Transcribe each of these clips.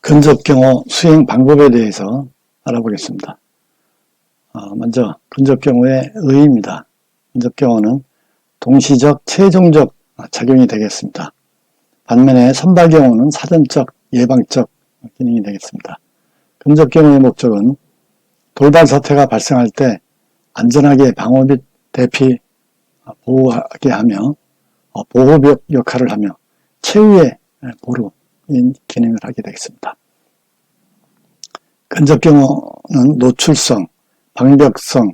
근접경호 수행 방법에 대해서 알아보겠습니다. 먼저 근접경호의 의의입니다. 근접경호는 동시적, 최종적 작용이 되겠습니다. 반면에 선발경호는 사전적, 예방적 기능이 되겠습니다. 근접경호의 목적은 돌발 사태가 발생할 때 안전하게 방어 및 대피, 보호하게 하며 보호벽 역할을 하며 최후의 보루인 기능을 하게 되겠습니다. 근접경호는 노출성, 방벽성,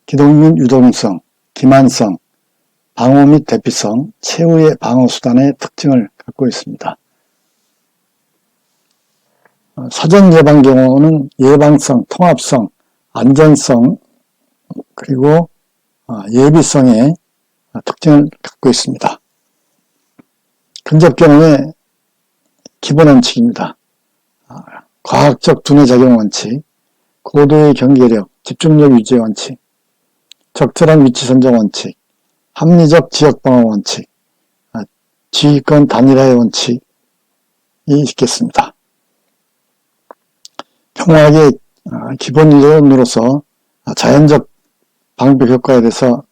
기동 및 유동성, 기만성, 방어 및 대피성, 최후의 방어수단의 특징을 갖고 있습니다. 사전 예방 경호는 예방성, 통합성, 안전성, 그리고 예비성의 특징을 갖고 있습니다. 근접경호의 기본 원칙입니다. 과학적 두뇌작용 원칙, 고도의 경계력, 집중력 유지 원칙, 적절한 위치 선정 원칙, 합리적 지역방어 원칙, 지휘권 단일화의 원칙이 있겠습니다. 경호학의 기본 이론으로서 자연적 방벽 효과에 대해서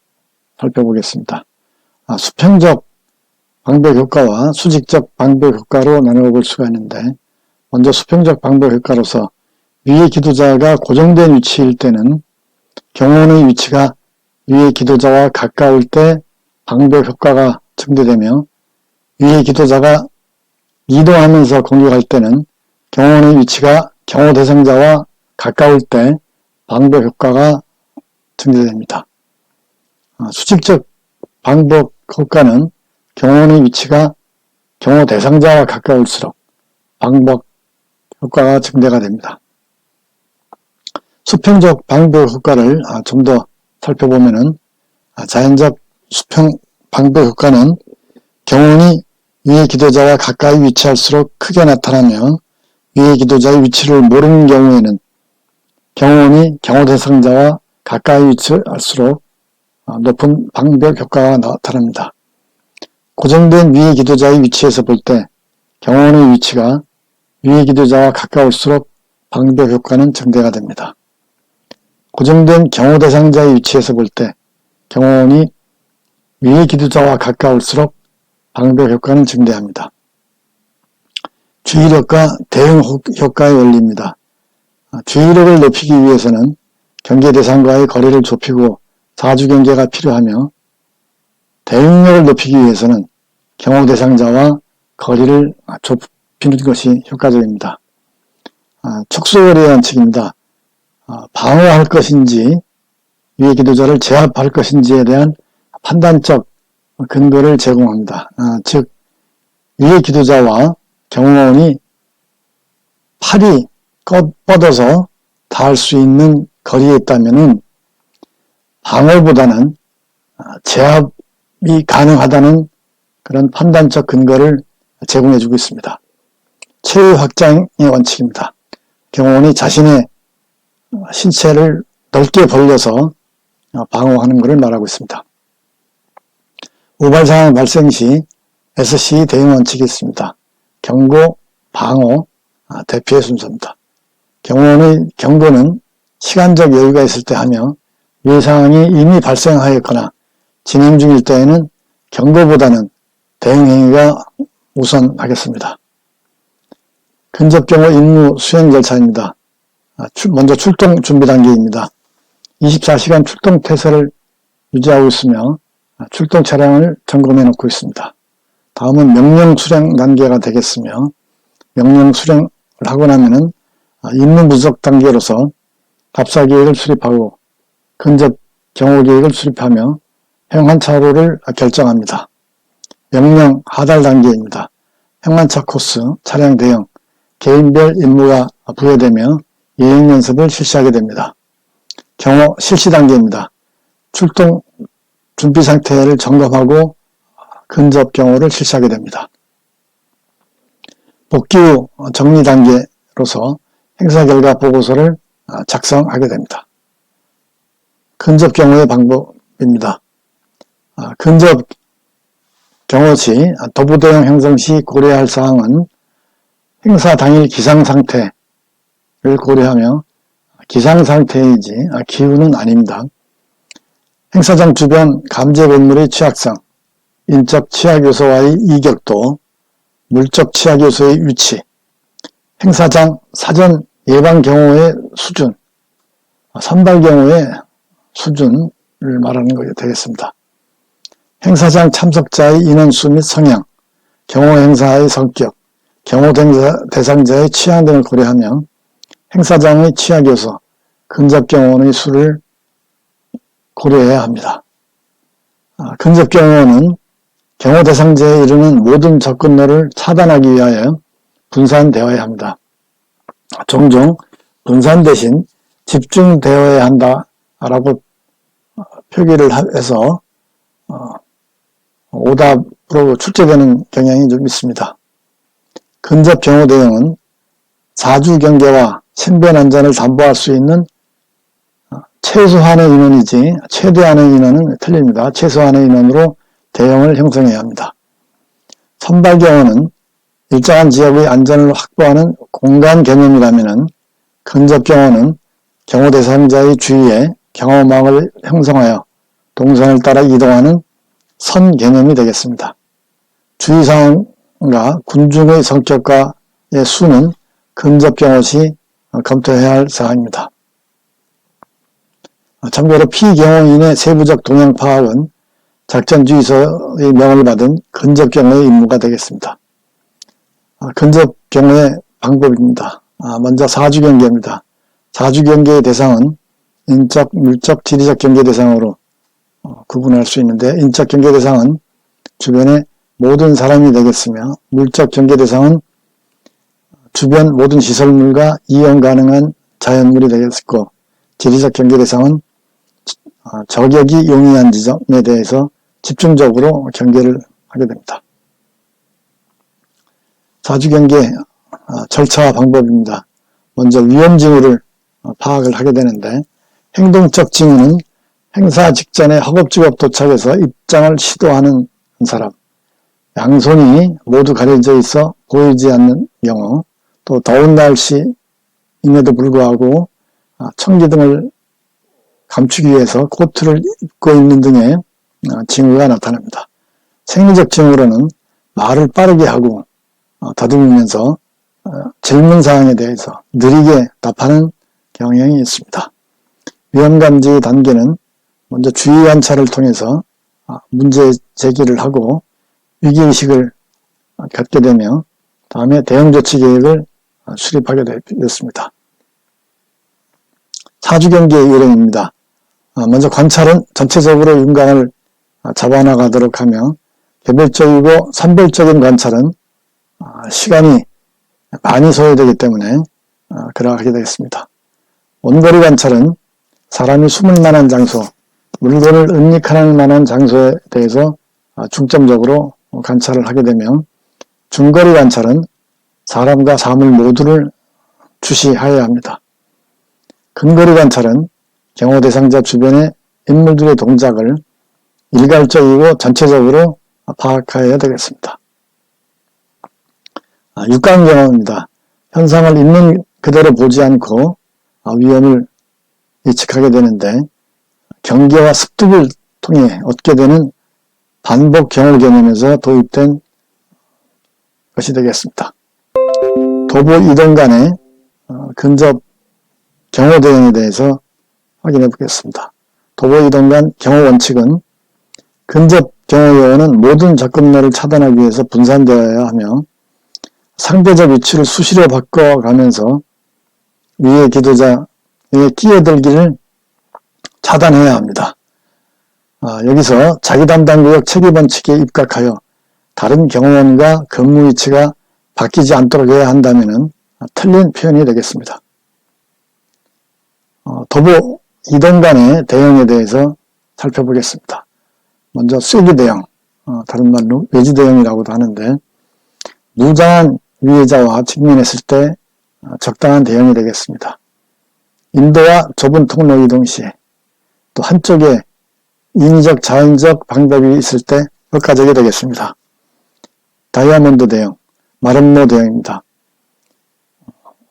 살펴보겠습니다. 수평적 방벽 효과와 수직적 방벽 효과로 나누어 볼 수가 있는데, 먼저 수평적 방벽 효과로서 위의 기도자가 고정된 위치일 때는 경호원의 위치가 위의 기도자와 가까울 때 방벽 효과가 증대되며, 위의 기도자가 이동하면서 공격할 때는 경호원의 위치가 경호 대상자와 가까울 때 방벽 효과가 증대됩니다. 수직적 방벽 효과는 경호원의 위치가 경호 대상자와 가까울수록 방벽 효과가 증대가 됩니다. 수평적 방벽 효과를 좀 더 살펴보면은, 자연적 수평 방벽 효과는 경호원이 위의 기도자와 가까이 위치할수록 크게 나타나며, 위의 기도자의 위치를 모르는 경우에는 경호원이 경호 대상자와 가까이 위치할수록 높은 방벽 효과가 나타납니다. 고정된 위의 기도자의 위치에서 볼 때 경호원의 위치가 위의 기도자와 가까울수록 방벽 효과는 증대가 됩니다. 고정된 경호 대상자의 위치에서 볼 때 경호원이 위의 기도자와 가까울수록 방벽 효과는 증대합니다. 주의력과 대응 효과의 원리입니다. 주의력을 높이기 위해서는 경계 대상과의 거리를 좁히고 사주경계가 필요하며, 대응력을 높이기 위해서는 경호 대상자와 거리를 좁히는 것이 효과적입니다. 축소거리의 원칙입니다. 방어할 것인지 위의 기도자를 제압할 것인지에 대한 판단적 근거를 제공합니다. 즉 위의 기도자와 경호원이 팔이 뻗어서 닿을 수 있는 거리에 있다면은 방어보다는 제압이 가능하다는 그런 판단적 근거를 제공해주고 있습니다. 최후 확장의 원칙입니다. 경호원이 자신의 신체를 넓게 벌려서 방어하는 것을 말하고 있습니다. 우발상황 발생 시 SC 대응 원칙이 있습니다. 경고, 방어, 대피의 순서입니다. 경호원의 경고는 시간적 여유가 있을 때 하며, 위 상황이 이미 발생하였거나 진행 중일 때에는 경고보다는 대응 행위가 우선하겠습니다. 근접경호 임무 수행 절차입니다. 먼저 출동 준비 단계입니다. 24시간 출동 태세를 유지하고 있으며 출동 차량을 점검해 놓고 있습니다. 다음은 명령 수령 단계가 되겠으며, 명령 수령을 하고 나면은 임무 분석 단계로서 답사 계획을 수립하고 근접 경호 계획을 수립하며 행환차로를 결정합니다. 명령 하달 단계입니다. 행환차 코스, 차량 대형, 개인별 임무가 부여되며 예행 연습을 실시하게 됩니다. 경호 실시 단계입니다. 출동 준비 상태를 점검하고 근접 경호를 실시하게 됩니다. 복귀 후 정리 단계로서 행사 결과 보고서를 작성하게 됩니다. 근접 경호의 방법입니다. 근접 경호 시 도부 대응 형성 시 고려할 사항은 행사 당일 기상상태를 고려하며 기상상태이지 기후는 아닙니다. 행사장 주변 감재 건물의 취약성, 인적 취약요소와의 이격도, 물적 취약요소의 위치, 행사장 사전 예방 경호의 수준, 선발 경호의 수준을 말하는 것이 되겠습니다. 행사장 참석자의 인원수 및 성향, 경호 행사의 성격, 경호 대상자의 취향 등을 고려하며 행사장의 취약요소, 근접 경호원의 수를 고려해야 합니다. 근접 경호원은 경호 대상자에 이르는 모든 접근로를 차단하기 위하여 분산되어야 합니다. 종종 분산 대신 집중되어야 한다라고 표기를 해서 오답으로 출제되는 경향이 좀 있습니다. 근접 경호 대응은 사주 경계와 신변 안전을 담보할 수 있는 최소한의 인원이지 최대한의 인원은 틀립니다. 최소한의 인원으로 대응을 형성해야 합니다. 선발 경호는 일정한 지역의 안전을 확보하는 공간 개념이라면 근접 경호는 경호 대상자의 주위에 경호망을 형성하여 동선을 따라 이동하는 선 개념이 되겠습니다. 주의사항과 군중의 성격과의 수는 근접 경호 시 검토해야 할 사항입니다. 참고로 피경호인의 세부적 동향 파악은 작전주의소의 명을 받은 근접 경호의 임무가 되겠습니다. 근접 경호의 방법입니다. 먼저 사주 경계입니다. 사주 경계의 대상은 인적, 물적, 지리적 경계 대상으로 구분할 수 있는데 인적 경계 대상은 주변의 모든 사람이 되겠으며 물적 경계 대상은 주변 모든 시설물과 이용 가능한 자연물이 되겠고 지리적 경계 대상은 저격이 용이한 지점에 대해서 집중적으로 경계를 하게 됩니다. 사주경계 절차와 방법입니다. 먼저 위험징후를 파악을 하게 되는데 행동적 징후는 행사 직전에 허겁지겁 도착해서 입장을 시도하는 사람, 양손이 모두 가려져 있어 보이지 않는 경우, 또 더운 날씨임에도 불구하고 청기등을 감추기 위해서 코트를 입고 있는 등의 징후가 나타납니다. 생리적 징후로는 말을 빠르게 하고 더듬으면서 질문사항에 대해서 느리게 답하는 경향이 있습니다. 위험감지 단계는 먼저 주의 관찰을 통해서 문제 제기를 하고 위기의식을 갖게 되며 다음에 대응조치 계획을 수립하게 되었습니다. 사주경계의 요령입니다. 먼저 관찰은 전체적으로 윤곽을 잡아나가도록 하며 개별적이고 선별적인 관찰은 시간이 많이 소요되기 때문에 그러하게 되겠습니다. 원거리 관찰은 사람이 숨을 만한 장소, 물건을 은닉할 만한 장소에 대해서 중점적으로 관찰을 하게 되며 중거리 관찰은 사람과 사물 모두를 주시하여야 합니다. 근거리 관찰은 경호 대상자 주변의 인물들의 동작을 일괄적이고 전체적으로 파악해야 되겠습니다. 육감 경호입니다. 현상을 있는 그대로 보지 않고 위험을 예측하게 되는데 경계와 습득을 통해 얻게 되는 반복 경호 개념에서 도입된 것이 되겠습니다. 도보 이동 간의 근접 경호 대응에 대해서 확인해 보겠습니다. 도보 이동 간 경호 원칙은 근접 경호 요원은 모든 접근로를 차단하기 위해서 분산되어야 하며 상대적 위치를 수시로 바꿔가면서 위의 기도자의 끼어들기를 차단해야 합니다. 여기서 자기 담당 구역 체계 원칙에 입각하여 다른 경호원과 근무 위치가 바뀌지 않도록 해야 한다면 틀린 표현이 되겠습니다. 도보 이동 간의 대응에 대해서 살펴보겠습니다. 먼저 쐐기 대응, 다른 말로 외지 대응이라고도 하는데 무장한 위해자와 직면했을 때 적당한 대응이 되겠습니다. 인도와 좁은 통로 이동 시, 또 한쪽에 인위적 자연적 방법이 있을 때 효과적이 되겠습니다. 다이아몬드 대응, 마름모 대응입니다.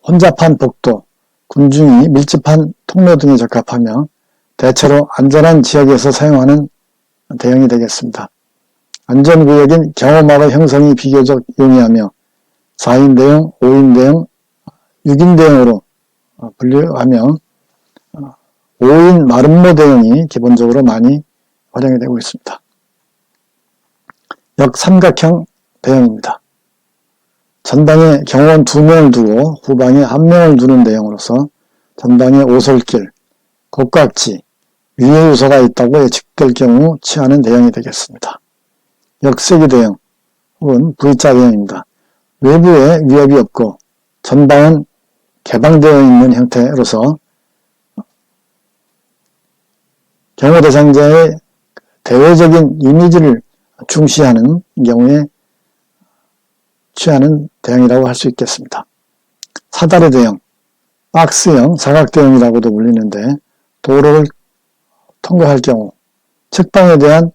혼잡한 복도, 군중이 밀집한 통로 등에 적합하며 대체로 안전한 지역에서 사용하는 대형이 되겠습니다. 안전구역인 경호막의 형성이 비교적 용이하며 4인 대형, 5인 대형, 6인 대형으로 분류하며 5인 마름모 대형이 기본적으로 많이 활용이 되고 있습니다. 역삼각형 대형입니다. 전방에 경호원 2명을 두고 후방에 1명을 두는 대형으로서 전방에 오솔길, 곡각지, 위에 요소가 있다고 예측될 경우 취하는 대형이 되겠습니다. 역세기 대형 혹은 V자 대형입니다. 외부에 위협이 없고 전방은 개방되어 있는 형태로서 경호 대상자의 대외적인 이미지를 중시하는 경우에 취하는 대형이라고 할 수 있겠습니다. 사다리 대형, 박스형 사각 대형이라고도 불리는데 도로를 통과할 경우 측방에 대한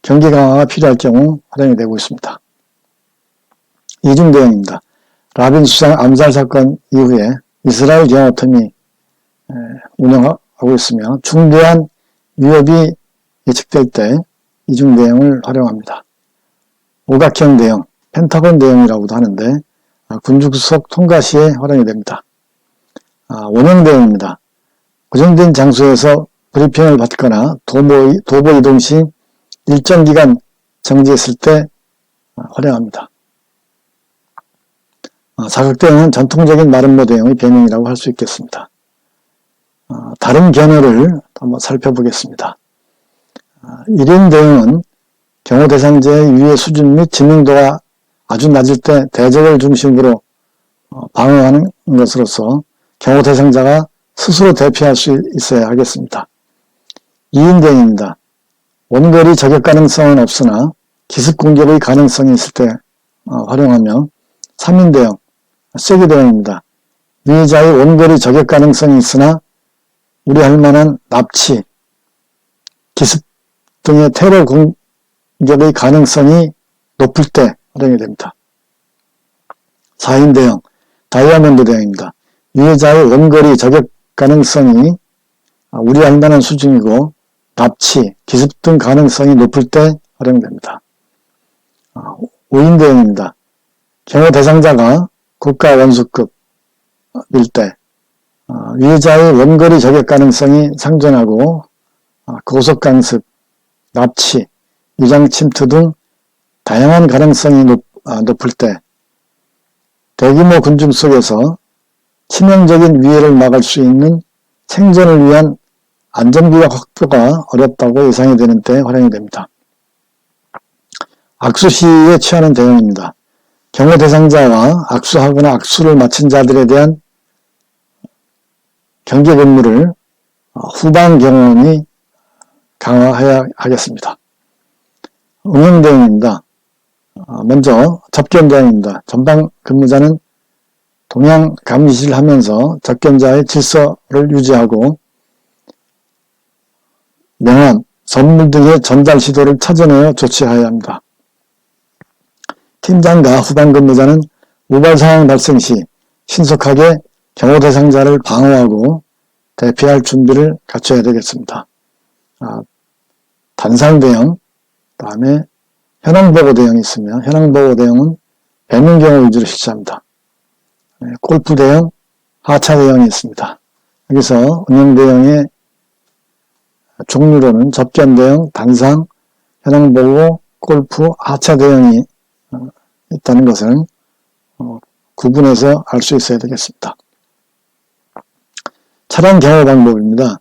경계 강화가 필요할 경우 활용이 되고 있습니다. 이중 대형입니다. 라빈 수상 암살 사건 이후에 이스라엘 경호팀이 운영하고 있으며 중대한 위협이 예측될 때 이중 대형을 활용합니다. 오각형 대형, 펜타곤 대형이라고도 하는데 군주석 통과 시에 활용이 됩니다. 원형 대형입니다. 고정된 장소에서 브리핑을 받거나 도보 이동 시 일정 기간 정지했을 때 활용합니다. 사각 대형은 전통적인 마름모 대형의 변형이라고 할 수 있겠습니다. 다른 견해를 한번 살펴보겠습니다. 1인 대형은 경호 대상자의 위해 수준 및 지명도가 아주 낮을 때 대적을 중심으로 방어하는 것으로서 경호 대상자가 스스로 대피할 수 있어야 하겠습니다. 2인 대형입니다. 원거리 저격 가능성은 없으나 기습 공격의 가능성이 있을 때 활용하며 3인 대형, 쐐기 대형입니다. 유해자의 원거리 저격 가능성이 있으나 우려할 만한 납치, 기습 등의 테러 공격의 가능성이 높을 때 활용이 됩니다. 4인 대형, 다이아몬드 대형입니다. 유해자의 원거리 저격 가능성이 우려할 만한 수준이고 납치, 기습 등 가능성이 높을 때 활용됩니다. 5인 대형입니다. 경호 대상자가 국가 원수급일 때 유해자의 원거리 저격 가능성이 상존하고 고속강습, 납치, 위장 침투 등 다양한 가능성이 높을 때 대규모 군중 속에서 치명적인 위해를 막을 수 있는 생존을 위한 안전구역 확보가 어렵다고 예상이 되는 때 활용이 됩니다. 악수 시에 취하는 대응입니다. 경호 대상자와 악수하거나 악수를 마친 자들에 대한 경계 근무를 후방 경호원이 강화해야 하겠습니다. 응용 대응입니다. 먼저 접견 대응입니다. 전방 근무자는 동향 감시를 하면서 접견자의 질서를 유지하고 명함, 선물 등의 전달 시도를 찾아내어 조치해야 합니다. 팀장과 후방 근무자는 우발 상황 발생 시 신속하게 경호 대상자를 방어하고 대피할 준비를 갖춰야 되겠습니다. 단상 대응, 다음에 현황보고 대응이 있으며 현황보고 대응은 배민 경우 위주로 실시합니다. 골프 대응, 하차 대응이 있습니다. 여기서 운영 대응의 종류로는 접견 대응, 단상, 현황보고, 골프, 하차 대응이 있다는 것을 구분해서 알 수 있어야 되겠습니다. 차량 경호 방법입니다.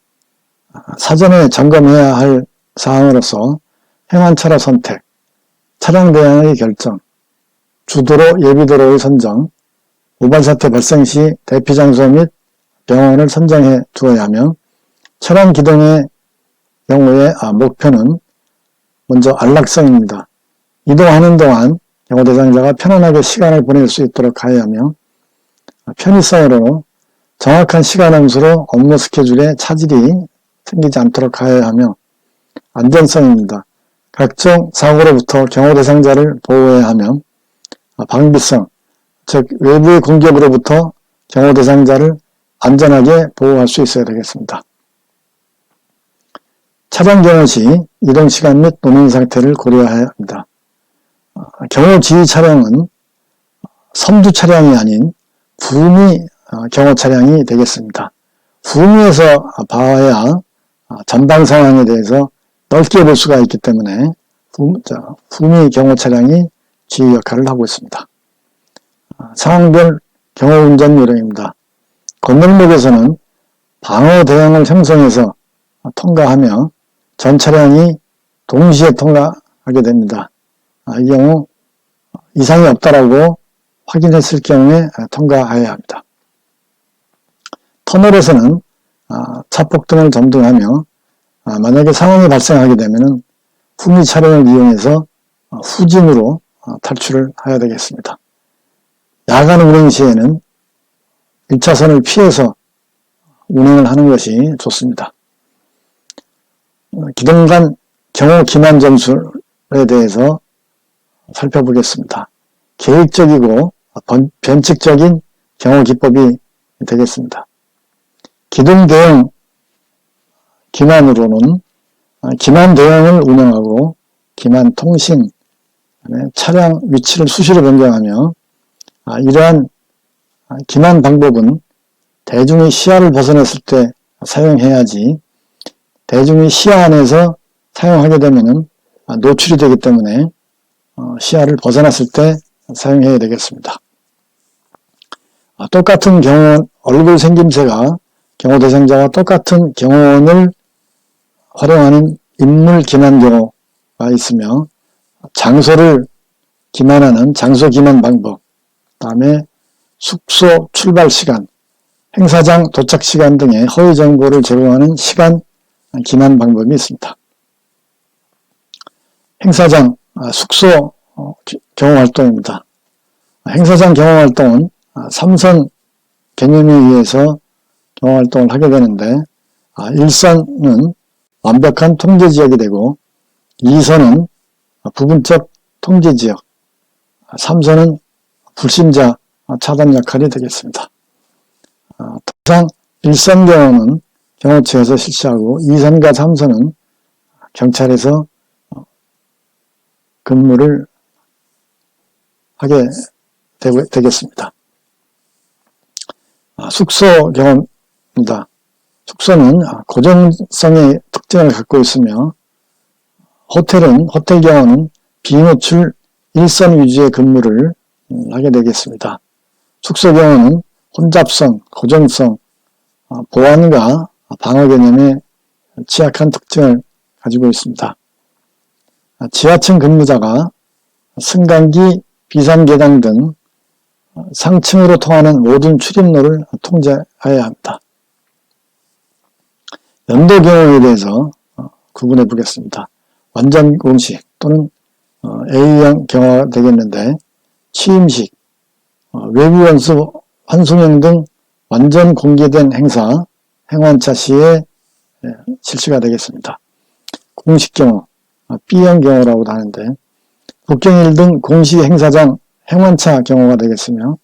사전에 점검해야 할 사항으로서 행안차로 선택, 차량 대응의 결정, 주도로 예비도로의 선정, 우발사태 발생 시 대피장소 및 병원을 선정해 두어야 하며 차량 기동의 경우에 목표는 먼저 안락성입니다. 이동하는 동안 경호 대상자가 편안하게 시간을 보낼 수 있도록 하여야 하며 편의성으로 정확한 시간 함수로 업무 스케줄에 차질이 생기지 않도록 하여야 하며 안전성입니다. 각종 사고로부터 경호 대상자를 보호해야 하며 방비성, 즉 외부의 공격으로부터 경호 대상자를 안전하게 보호할 수 있어야 되겠습니다. 차량 경호 시 이동 시간 및 노면 상태를 고려해야 합니다. 경호 지휘 차량은 섬주 차량이 아닌 구미 경호 차량이 되겠습니다. 구미에서 봐야 전방 상황에 대해서 넓게 볼 수가 있기 때문에 구미 경호 차량이 지휘 역할을 하고 있습니다. 상황별 경호 운전 요령입니다. 건널목에서는 방어 대형을 형성해서 통과하며 전 차량이 동시에 통과하게 됩니다. 이 경우 이상이 없다라고 확인했을 경우에 통과해야 합니다. 터널에서는 차폭등을 점등하며 만약에 상황이 발생하게 되면 후미 차량을 이용해서 후진으로 탈출을 해야 되겠습니다. 야간 운행 시에는 1차선을 피해서 운행을 하는 것이 좋습니다. 기동간 경호 기만 점수에 대해서 살펴보겠습니다. 계획적이고 변칙적인 경호 기법이 되겠습니다. 기동 대응 기만으로는 기만 대응을 운영하고 기만 통신, 차량 위치를 수시로 변경하며 이러한 기만 방법은 대중의 시야를 벗어났을 때 사용해야지 대중의 시야 안에서 사용하게 되면 노출이 되기 때문에 시야를 벗어났을 때 사용해야 되겠습니다. 똑같은 경호원, 얼굴 생김새가 경호 대상자와 똑같은 경호원을 활용하는 인물 기만 경호가 있으며 장소를 기만하는 장소 기만 방법, 그 다음에 숙소 출발 시간, 행사장 도착 시간 등의 허위 정보를 제공하는 시간 기만 방법이 있습니다. 행사장, 숙소 경호 활동입니다. 행사장 경호 활동은 3선 개념에 의해서 경호 활동을 하게 되는데 1선은 완벽한 통제 지역이 되고 2선은 부분적 통제 지역, 3선은 불심자 차단 역할이 되겠습니다. 통상 1선 경호는 경호처에서 실시하고 2선과 3선은 경찰에서 근무를 하게 되겠습니다. 숙소 경호입니다. 숙소는 고정성의 특징을 갖고 있으며 호텔 경호는 비노출 1선 위주의 근무를 하게 되겠습니다. 숙소 경호는 혼잡성, 고정성, 보안과 방어 개념에 취약한 특징을 가지고 있습니다. 지하층 근무자가 승강기, 비상계단 등 상층으로 통하는 모든 출입로를 통제해야 합니다. 연도 경호에 대해서 구분해 보겠습니다. 완전 공식 또는 A형 경호가 되겠는데 취임식, 외부 연수, 환송형 등 완전 공개된 행사, 행원차 시에 실시가 되겠습니다. 공식 경호, B형 경호라고도 하는데 국경일 등 공식 행사장 행원차 경호가 되겠으며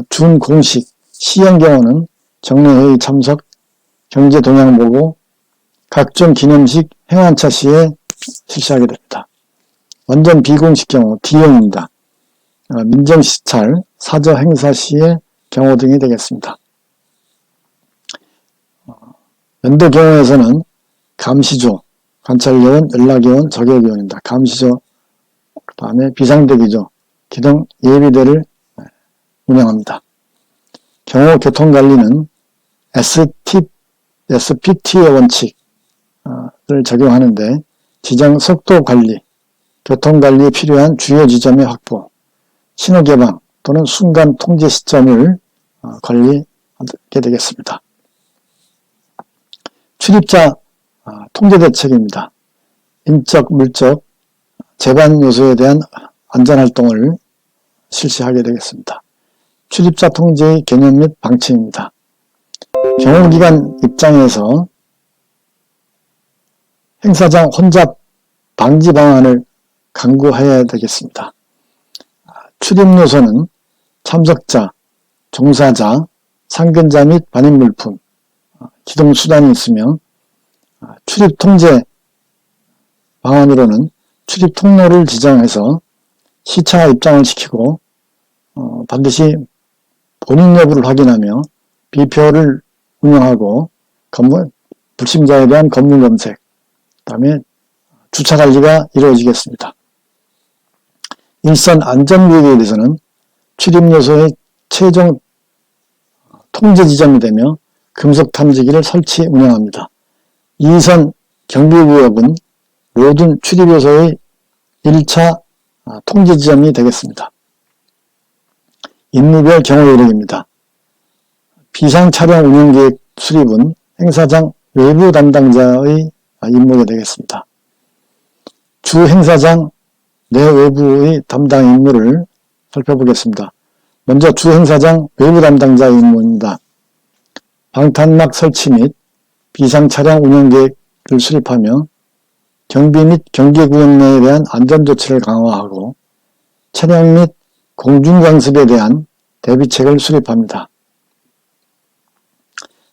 준공식 C형 경호는 정례회의 참석, 경제 동향 보고, 각종 기념식 행원차 시에 실시하게 됩니다. 완전 비공식 경호 D형입니다. 민정시찰, 사저 행사 시의 경호 등이 되겠습니다. 연도 경호에서는 감시조, 관찰요원, 연락요원, 저격요원입니다. 감시조, 그 다음에 비상대기조, 기동 예비대를 운영합니다. 경호 교통관리는 SPT의 원칙을 적용하는데 지정 속도관리, 교통관리에 필요한 주요 지점의 확보, 신호개방 또는 순간 통제 시점을 관리하게 되겠습니다. 출입자 통제대책입니다. 인적, 물적, 재반 요소에 대한 안전활동을 실시하게 되겠습니다. 출입자 통제의 개념 및 방침입니다. 경호기관 입장에서 행사장 혼잡 방지 방안을 강구해야 되겠습니다. 출입 요소는 참석자, 종사자, 상근자 및 반입물품, 기동수단이 있으며 출입 통제 방안으로는 출입 통로를 지정해서 시차 입장을 시키고 반드시 본인 여부를 확인하며 비표를 운영하고 불심자에 대한 건물 검색, 그 다음에 주차 관리가 이루어지겠습니다. 일선 안전구역에 대해서는 출입 요소의 최종 통제 지점이 되며 금속 탐지기를 설치 운영합니다. 2선 경비구역은 모든 출입 요소의 1차 통제 지점이 되겠습니다. 임무별 경호 요령입니다. 비상차량 운영계획 수립은 행사장 외부 담당자의 임무가 되겠습니다. 주 행사장 내외부의 담당 임무를 살펴보겠습니다. 먼저 주 행사장 외부 담당자의 임무입니다. 방탄막 설치 및 비상차량 운영계획을 수립하며 경비 및 경계구역 내에 대한 안전조치를 강화하고 차량 및 공중강습에 대한 대비책을 수립합니다.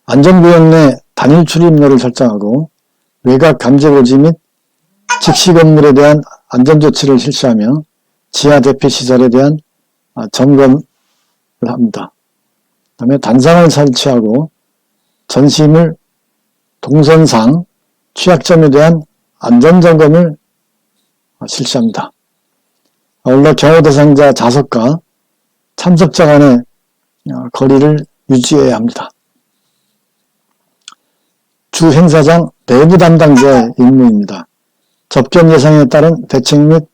안전구역 내 단일 출입로를 설정하고 외곽 감지고지 및 직시 건물에 대한 안전조치를 실시하며 지하 대피시설에 대한 점검을 합니다. 그 다음에 단상을 설치하고 전시물 동선상 취약점에 대한 안전점검을 실시합니다. 아울러 경호 대상자 좌석과 참석자 간의 거리를 유지해야 합니다. 주 행사장 내부 담당자의 임무입니다. 접견 예상에 따른 대책 및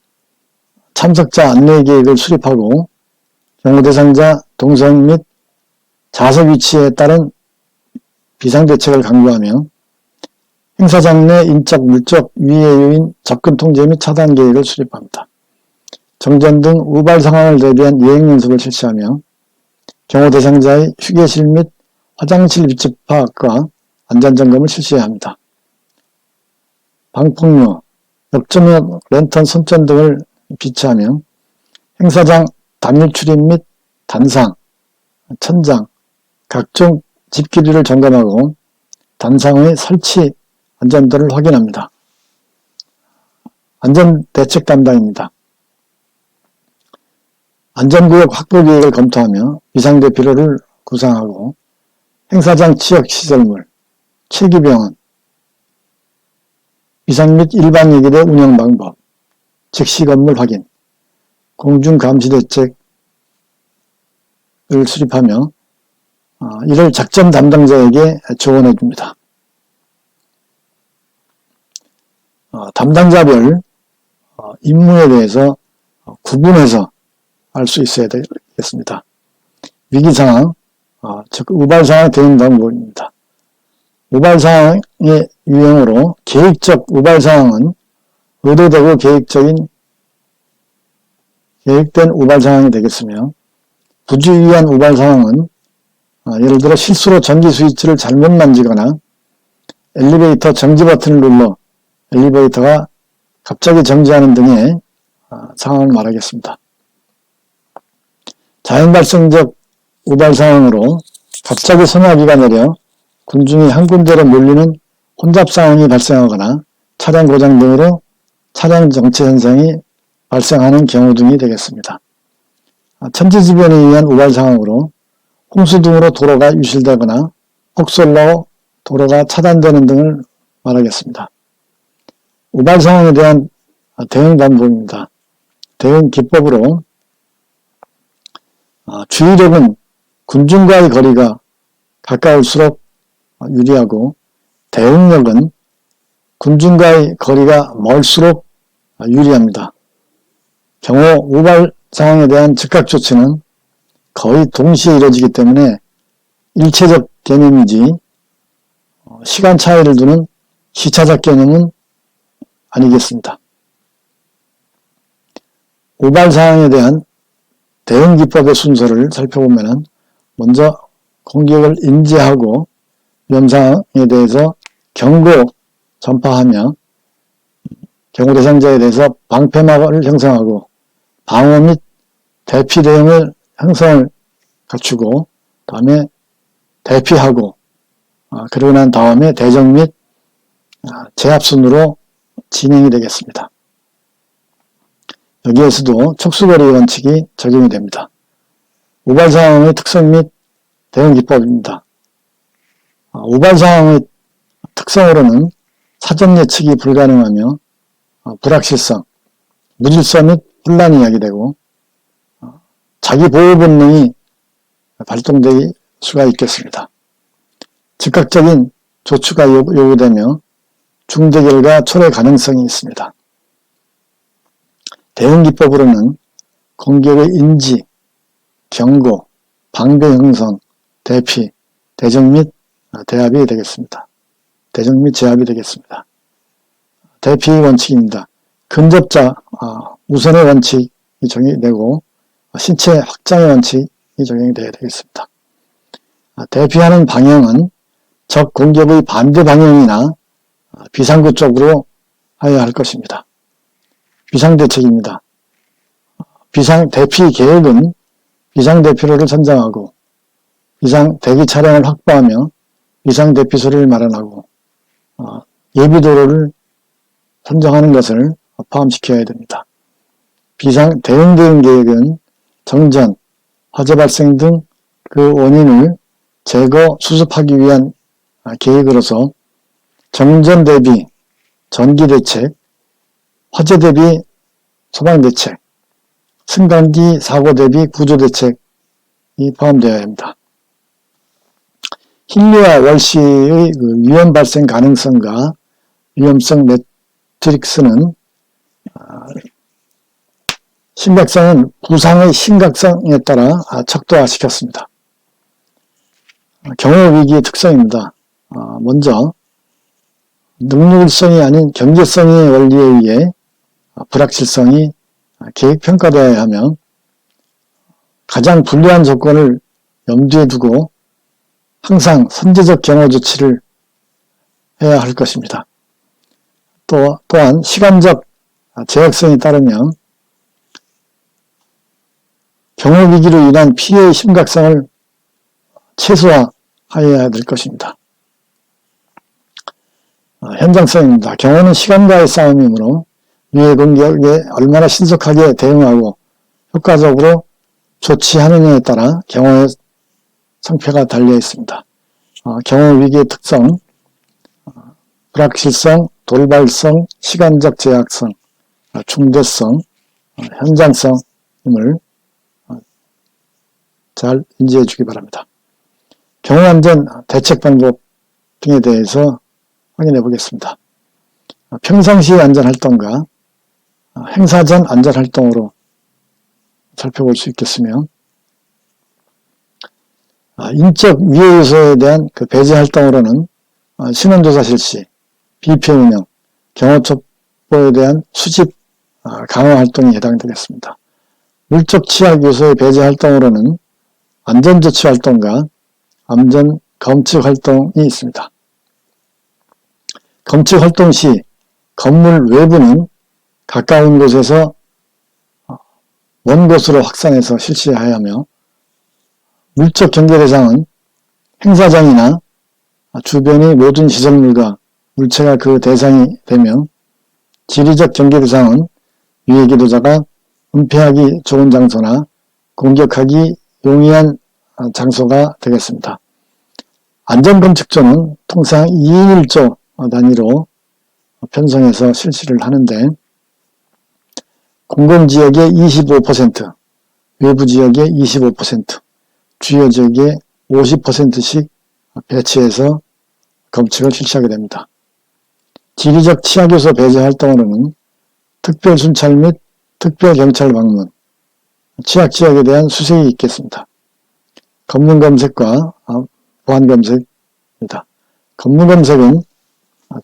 참석자 안내 계획을 수립하고 경호 대상자 동선 및 좌석 위치에 따른 비상대책을 강구하며 행사장 내 인적, 물적 위해 요인 접근 통제 및 차단 계획을 수립합니다. 정전 등 우발 상황을 대비한 예행 연습을 실시하며 경호 대상자의 휴게실 및 화장실 위치 파악과 안전점검을 실시해야 합니다. 방폭로, 역조명, 랜턴, 손전 등을 비치하며 행사장 단일 출입 및 단상, 천장, 각종 집기류를 점검하고 단상의 설치 안전도를 확인합니다. 안전대책 담당입니다. 안전구역 확보 계획을 검토하며 비상대피로를 구상하고 행사장 지역 시설물, 칠기병원, 비상 및 일반 예기대 운영 방법, 즉시 건물 확인, 공중감시대책을 수립하며 이를 작전 담당자에게 조언해 줍니다. 담당자별 임무에 대해서 구분해서 알 수 있어야 되겠습니다. 위기상황, 즉 우발상황 대응 방법입니다. 우발상황의 유형으로 계획적 우발상황은 의도되고 계획된 우발상황이 되겠으며 부주의한 우발상황은 예를 들어 실수로 전기 스위치를 잘못 만지거나 엘리베이터 정지 버튼을 눌러 엘리베이터가 갑자기 정지하는 등의 상황을 말하겠습니다. 자연발생적 우발상황으로 갑자기 소나기가 내려 군중이 한 군데로 몰리는 혼잡 상황이 발생하거나 차량 고장 등으로 차량 정체 현상이 발생하는 경우 등이 되겠습니다. 천재지변에 의한 우발상황으로 홍수 등으로 도로가 유실되거나 폭설로 도로가 차단되는 등을 말하겠습니다. 우발상황에 대한 대응 방법입니다. 대응 기법으로 주의력은 군중과의 거리가 가까울수록 유리하고 대응력은 군중과의 거리가 멀수록 유리합니다. 경호 우발 상황에 대한 즉각 조치는 거의 동시에 이루어지기 때문에 일체적 개념이지 시간 차이를 두는 시차적 개념은 아니겠습니다. 우발 상황에 대한 대응 기법의 순서를 살펴보면 먼저 공격을 인지하고 위험 상황에 대해서 경고 전파하며 경고 대상자에 대해서 방패막을 형성하고 방어 및 대피 대응을 형성을 갖추고 다음에 대피하고 그러고 난 다음에 대정 및 제압 순으로 진행이 되겠습니다. 여기에서도 촉수거리 원칙이 적용이 됩니다. 우발 상황의 특성 및 대응 기법입니다. 우발 상황의 특성으로는 사전 예측이 불가능하며 불확실성, 무질서 및 혼란이 야기되고 자기 보호 본능이 발동될 수가 있겠습니다. 즉각적인 조치가 요구되며 중대결과 초래 가능성이 있습니다. 대응 기법으로는 공격의 인지, 경고, 방배 형성, 대피, 대정 및 대합이 되겠습니다. 대정 및 제압이 되겠습니다. 대피 원칙입니다. 근접자 우선의 원칙이 적용되고 신체 확장의 원칙이 적용이 되어야 되겠습니다. 대피하는 방향은 적 공격의 반대 방향이나 비상구 쪽으로 하여야 할 것입니다. 비상대책입니다. 대피 계획은 비상대피로를 선정하고 비상대기 차량을 확보하며 비상대피소를 마련하고 예비도로를 선정하는 것을 포함시켜야 됩니다. 비상대응 계획은 정전, 화재 발생 등 그 원인을 제거, 수습하기 위한 계획으로서 정전 대비 전기대책, 화재 대비 소방대책, 승강기 사고 대비 구조대책이 포함되어야 합니다. 힐리와 월시의 위험 발생 가능성과 위험성 매트릭스는 심각성은 부상의 심각성에 따라 척도화시켰습니다. 경호위기의 특성입니다. 먼저 능률성이 아닌 경제성의 원리에 의해 불확실성이 계획평가되어야 하며 가장 불리한 조건을 염두에 두고 항상 선제적 경호 조치를 해야 할 것입니다. 또한 시간적 제약성에 따르면 경호위기로 인한 피해의 심각성을 최소화하여야 될 것입니다. 현장성입니다. 경호는 시간과의 싸움이므로 위해 공격에 얼마나 신속하게 대응하고 효과적으로 조치하느냐에 따라 경호의 성패가 달려 있습니다. 경호 위기의 특성, 불확실성, 돌발성, 시간적 제약성, 중대성, 현장성임을 잘 인지해 주기 바랍니다. 경호안전 대책 방법 등에 대해서 확인해 보겠습니다. 평상시 안전활동과 행사 전 안전활동으로 살펴볼 수 있겠으며 인적 위해 요소에 대한 배제 활동으로는 신원조사 실시, 비피해 운영, 경호첩보에 대한 수집 강화 활동이 해당되겠습니다. 물적 취약 요소의 배제 활동으로는 안전조치 활동과 안전 검측 활동이 있습니다. 검측 활동 시 건물 외부는 가까운 곳에서 먼 곳으로 확산해서 실시해야 하며 물적 경계 대상은 행사장이나 주변의 모든 시설물과 물체가 그 대상이 되며 지리적 경계 대상은 위해 기도자가 은폐하기 좋은 장소나 공격하기 용이한 장소가 되겠습니다. 안전검측조는 통상 2인 1조 단위로 편성해서 실시를 하는데 공공지역의 25%, 외부지역의 25%, 주요 지역의 50%씩 배치해서 검측을 실시하게 됩니다. 지리적 취약요소 배제 활동으로는 특별순찰 및 특별경찰 방문, 취약지역에 대한 수색이 있겠습니다. 검문검색과 보안검색입니다. 검문검색은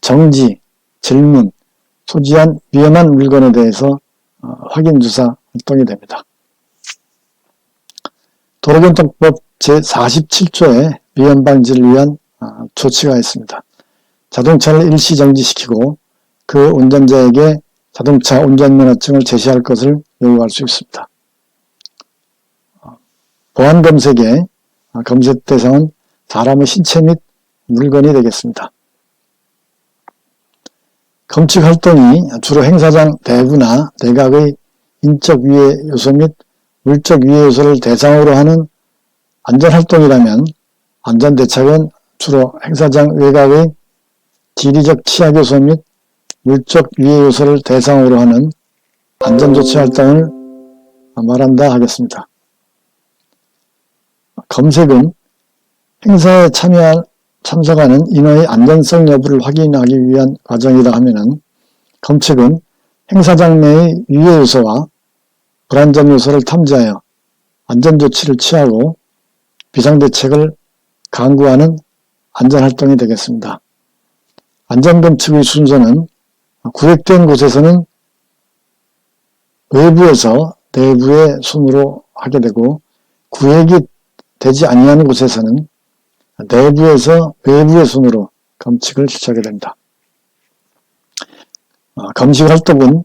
정지, 질문, 소지한 위험한 물건에 대해서 확인조사 활동이 됩니다. 도로교통법 제47조에 위험방지를 위한 조치가 있습니다. 자동차를 일시 정지시키고 그 운전자에게 자동차 운전면허증을 제시할 것을 요구할 수 있습니다. 보안검색의 검색 대상은 사람의 신체 및 물건이 되겠습니다. 검칙 활동이 주로 행사장 내부나 내각의 인적 위해 요소 및 물적 위해 요소를 대상으로 하는 안전활동이라면 안전대책은 주로 행사장 외곽의 지리적 취약 요소 및 물적 위해 요소를 대상으로 하는 안전조치 활동을 말한다 하겠습니다. 검색은 행사에 참석하는 인원의 안전성 여부를 확인하기 위한 과정이라 하면은 검측은 행사장 내의 위해 요소와 불안전 요소를 탐지하여 안전조치를 취하고 비상대책을 강구하는 안전활동이 되겠습니다. 안전검측의 순서는 구획된 곳에서는 외부에서 내부의 손으로 하게 되고 구획이 되지 아니하는 곳에서는 내부에서 외부의 손으로 검측을 실시하게 됩니다. 검식 활동은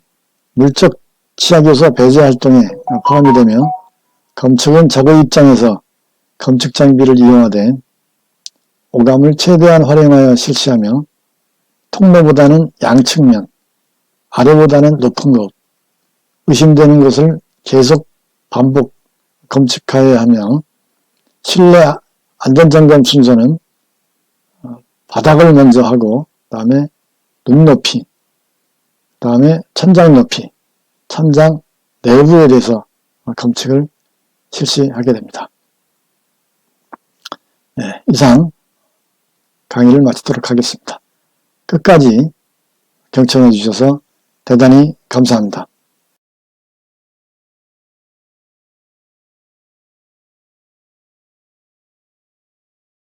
물적 취약요소 배제 활동에 포함이 되며 검측은 적의 입장에서 검측 장비를 이용하되 오감을 최대한 활용하여 실시하며 통로보다는 양측면, 아래보다는 높은 곳, 의심되는 곳을 계속 반복 검측하여야 하며 실내 안전점검 순서는 바닥을 먼저 하고 그 다음에 눈높이, 그 다음에 천장 높이, 천장 내부에 대해서 검측을 실시하게 됩니다. 네, 이상 강의를 마치도록 하겠습니다. 끝까지 경청해 주셔서 대단히 감사합니다.